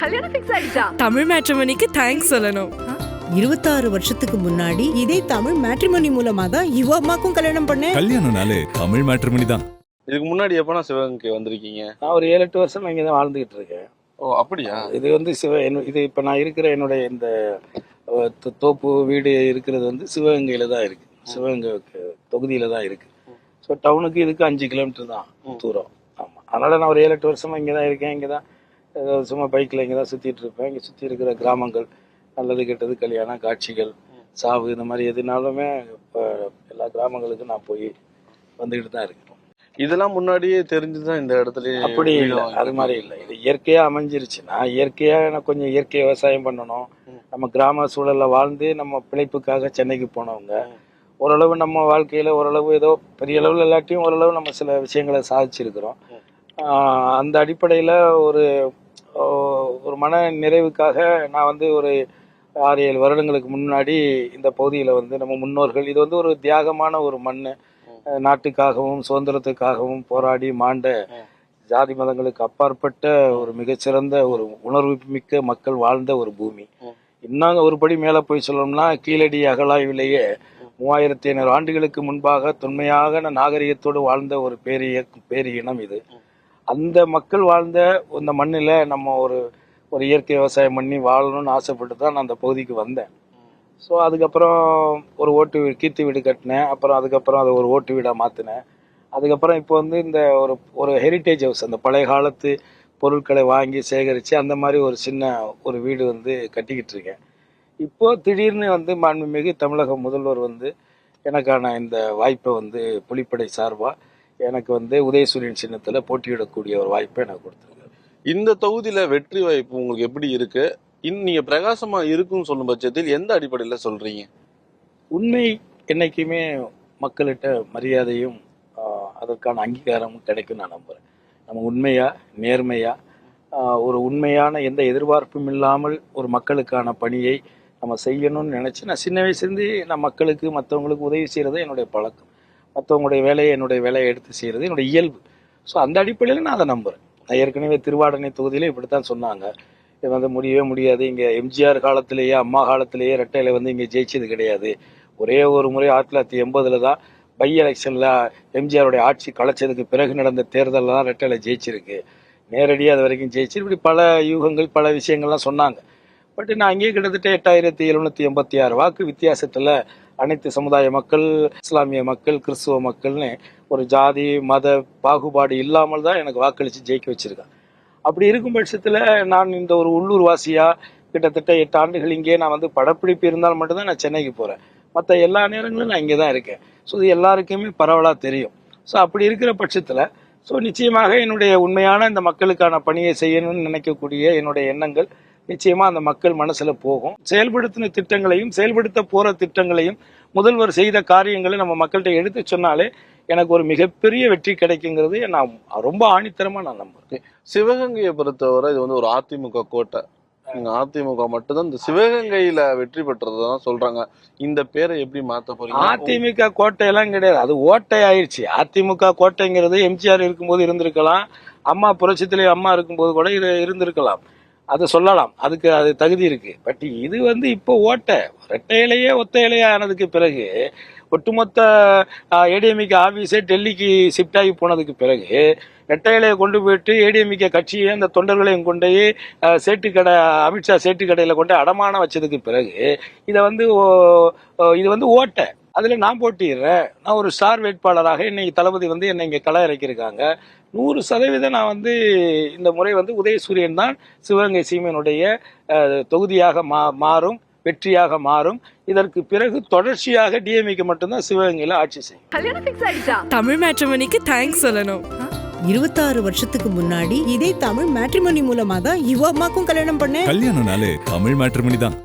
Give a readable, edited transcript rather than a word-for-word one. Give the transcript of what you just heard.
கல்யாணம் ஃபிக்ஸ் ஆயிடுச்சா? தமிழ் மேட்ரிமோனிக்கு தேங்க்ஸ் சொல்லணும். 26 வருஷத்துக்கு முன்னாடி இதே தமிழ் மேட்ரிமோனி மூலமா தான் இவ அம்மாக்கும் கல்யாணம் பண்ணேன். கல்யாணம்னாலே தமிழ் மேட்ரிமோனி தான். இதுக்கு முன்னாடி எப்பனா சிவகங்கை வந்திருக்கீங்க? நான் ஒரு 7-8 வருஷம் இங்கே தான் வாழ்ந்துகிட்டு இருக்கேன். ஓ அப்படியா? இது வந்து இது இப்போ நான் இருக்கிற என்னுடைய இந்த தோப்பு வீடு இருக்கிறது வந்து சிவகங்கையில் தான் இருக்குது. சிவகங்கை தொகுதியில் தான் இருக்குது. ஸோ டவுனுக்கு இதுக்கு 5 கிலோமீட்டர் தான் தூரம். ஆமாம், அதனால் நான் ஒரு 7-8 வருஷமாக இங்கே தான் இருக்கேன். இங்கே தான் சும்மா பைக்கில் இங்கே தான் சுற்றிட்டு இருப்பேன். இங்கே சுற்றி இருக்கிற கிராமங்கள், நல்லது கெட்டது, கல்யாணம், காட்சிகள், சாவு, இந்த மாதிரி எதுனாலுமே இப்போ எல்லா கிராமங்களுக்கும் நான் போய் வந்துக்கிட்டு தான் இருக்கேன். இதெல்லாம் முன்னாடியே தெரிஞ்சுதான் இந்த இடத்துல? அப்படி இல்லை, அது மாதிரி இல்லை. இது இயற்கையா அமைஞ்சிருச்சு. நான் இயற்கையா எனக்கு கொஞ்சம் இயற்கை விவசாயம் பண்ணணும். நம்ம கிராம சூழல்ல வாழ்ந்து நம்ம பிழைப்புக்காக சென்னைக்கு போனவங்க. ஓரளவு நம்ம வாழ்க்கையில ஓரளவு ஏதோ பெரிய அளவில் எல்லாத்தையும் ஓரளவு நம்ம சில விஷயங்களை சாதிச்சிருக்கிறோம். அந்த அடிப்படையில் ஒரு ஒரு மன நிறைவுக்காக நான் வந்து ஒரு 6-7 வருடங்களுக்கு முன்னாடி இந்த பகுதியில் வந்து நம்ம முன்னோர்கள், இது வந்து ஒரு தியாகமான ஒரு மண், நாட்டுக்காகவும் சுதந்திரத்துக்காகவும் போராடி மாண்ட, ஜாதி மதங்களுக்கு அப்பாற்பட்ட ஒரு மிகச்சிறந்த ஒரு உணர்வு மிக்க மக்கள் வாழ்ந்த ஒரு பூமி. இன்னும் ஒருபடி மேலே போய் சொல்லணும்னா, கீழடி அகழாய்விலேயே 3500 ஆண்டுகளுக்கு முன்பாக தொன்மையாக நாகரிகத்தோடு வாழ்ந்த ஒரு பேர் இனம் இது. அந்த மக்கள் வாழ்ந்த இந்த மண்ணில் நம்ம ஒரு இயற்கை விவசாயம் பண்ணி வாழணும்னு ஆசைப்பட்டு தான் நான் அந்த பகுதிக்கு வந்தேன். ஸோ அதுக்கப்புறம் ஒரு கீர்த்தி வீடு கட்டினேன். அப்புறம் அதுக்கப்புறம் அதை ஒரு ஓட்டு வீடாக மாற்றினேன். அதுக்கப்புறம் இப்போ வந்து இந்த ஒரு ஹெரிட்டேஜ் ஹவுஸ், அந்த பழைய காலத்து பொருட்களை வாங்கி சேகரித்து அந்த மாதிரி ஒரு சின்ன ஒரு வீடு வந்து கட்டிக்கிட்டு இருக்கேன். இப்போது திடீர்னு வந்து மாண்புமிகு தமிழக முதல்வர் வந்து எனக்கான இந்த வாய்ப்பை வந்து புலிப்படை சார்பாக எனக்கு வந்து உதயசூரியன் சின்னத்தில் போட்டியிடக்கூடிய ஒரு வாய்ப்பை எனக்கு கொடுத்துருக்காரு. இந்த தொகுதியில வெற்றி வாய்ப்பு உங்களுக்கு எப்படி இருக்கு? நீங்க பிரகாசமா இருக்குன்னு சொல்லும் பட்சத்தில் எந்த அடிப்படையில சொல்றீங்க? உண்மை என்னைக்குமே மக்கள்கிட்ட மரியாதையும் அதற்கான அங்கீகாரமும் கிடைக்கும் நான் நம்புகிறேன். நம்ம உண்மையா நேர்மையா ஒரு உண்மையான எந்த எதிர்பார்ப்பும் இல்லாமல் ஒரு மக்களுக்கான பணியை நம்ம செய்யணும்னு நினச்சி, நான் சின்ன வயசுலேருந்து நான் மக்களுக்கு மற்றவங்களுக்கு உதவி செய்கிறது என்னுடைய பழக்கம். மற்றவங்களுடைய என்னுடைய வேலையை எடுத்து செய்கிறது என்னுடைய இயல்பு. ஸோ அந்த அடிப்படையில் நான் அதை நம்புகிறேன். நான் ஏற்கனவே திருவாடனை தொகுதியில் இப்படித்தான் சொன்னாங்க, இது வந்து முடியவே முடியாது, இங்கே எம்ஜிஆர் காலத்திலேயே அம்மா காலத்திலேயே ரெட்டையில வந்து இங்கே ஜெயிச்சது கிடையாது. ஒரே ஒரு முறை 1980 தான் பை எலெக்ஷனில் எம்ஜிஆருடைய ஆட்சி கலைச்சதுக்கு பிறகு நடந்த தேர்தலில் தான் ரெட்டையில ஜெயிச்சிருக்கு. நேரடியாக அது வரைக்கும் ஜெயிச்சு இப்படி பல யூகங்கள் பல விஷயங்கள்லாம் சொன்னாங்க. பட் நான் அங்கேயே கிட்டத்தட்ட 8786 வாக்கு வித்தியாசத்தில் அனைத்து சமுதாய மக்கள், இஸ்லாமிய மக்கள், கிறிஸ்துவ மக்கள்னு ஒரு ஜாதி மத பாகுபாடு இல்லாமல் தான் எனக்கு வாக்களித்து ஜெயிக்க வச்சிருக்கேன். அப்படி இருக்கும் பட்சத்தில் நான் இந்த ஒரு உள்ளூர் வாசியாக கிட்டத்தட்ட 8 ஆண்டுகள் இங்கே நான் வந்து படப்பிடிப்பு இருந்தால் மட்டும்தான் நான் சென்னைக்கு போகிறேன். மற்ற எல்லா நேரங்களும் நான் இங்கே தான் இருக்கேன். ஸோ இது எல்லாருக்குமே பரவலாக தெரியும். ஸோ அப்படி இருக்கிற பட்சத்தில் நிச்சயமாக என்னுடைய உண்மையான இந்த மக்களுக்கான பணியை செய்யணும்னு நினைக்கக்கூடிய என்னுடைய எண்ணங்கள் நிச்சயமாக அந்த மக்கள் மனசில் போகும். செயல்படுத்தின திட்டங்களையும் செயல்படுத்த போகிற திட்டங்களையும் முதல்வர் செய்த காரியங்களை நம்ம மக்கள்கிட்ட எடுத்து சொன்னாலே எனக்கு ஒரு மிகப்பெரிய வெற்றி கிடைக்குங்கிறது நான் ரொம்ப ஆணித்தரமாக நான் நம்புறேன். சிவகங்கையை பொறுத்தவரை இது வந்து ஒரு அதிமுக கோட்டை. அதிமுக மட்டும்தான் இந்த சிவகங்கையில வெற்றி பெற்றதான் சொல்றாங்க. இந்த பேரை எப்படி மாத்த போறீங்க? அதிமுக கோட்டையெல்லாம் கிடையாது, அது ஓட்டை ஆயிடுச்சு. அதிமுக கோட்டைங்கிறது எம்ஜிஆர் இருக்கும்போது இருந்திருக்கலாம், அம்மா புரட்சித்திலே அம்மா இருக்கும்போது கூட இது இருந்திருக்கலாம், அதை சொல்லலாம், அதுக்கு அது தகுதி இருக்கு. பட் இது வந்து இப்போ ஓட்டை ரெட்டையிலேயே ஒத்த இலையா ஆனதுக்கு பிறகு ஒட்டுமொத்த ஏடிஎம்கே ஆஃபீஸே டெல்லிக்கு ஷிஃப்ட் ஆகி போனதுக்கு பிறகு ரெட்டையிலையை கொண்டு போயிட்டு ஏடிஎம்கே கட்சியை அந்த தொண்டர்களையும் கொண்டு சேட்டுக்கடை, அமித்ஷா சேட்டுக்கடையில் கொண்டு அடமானம் வச்சதுக்கு பிறகு இது வந்து ஓட்டை. அதில் நான் போட்டிடுறேன். நான் ஒரு ஸ்டார் வேட்பாளராக இன்னைக்கு தளபதி வந்து என்னை இங்கே களை இறக்கியிருக்காங்க. 100% நான் வந்து இந்த முறை வந்து உதயசூரியன் தான் சிவகங்கை சீமையினுடைய தொகுதியாக மாறும், வெற்றியாக மாறும். இதற்கு பிறகு தொடர்ச்சியாக டிஎம்கே மட்டும்தான் சிவகங்கையில் ஆட்சி செய்யும். கல்யாணம் ஃபிக்ஸ் ஆயிடுச்சா? தமிழ் மேட்ரிமோனிக்கு தேங்க்ஸ் சொல்லணும். 26 வருஷத்துக்கு முன்னாடி இதே தமிழ் மேட்ரிமோனி மூலமா தான் இவ அம்மாக்கும் கல்யாணம் பண்ணேன். கல்யாணம்னாலே தமிழ் மேட்ரிமோனி தான்.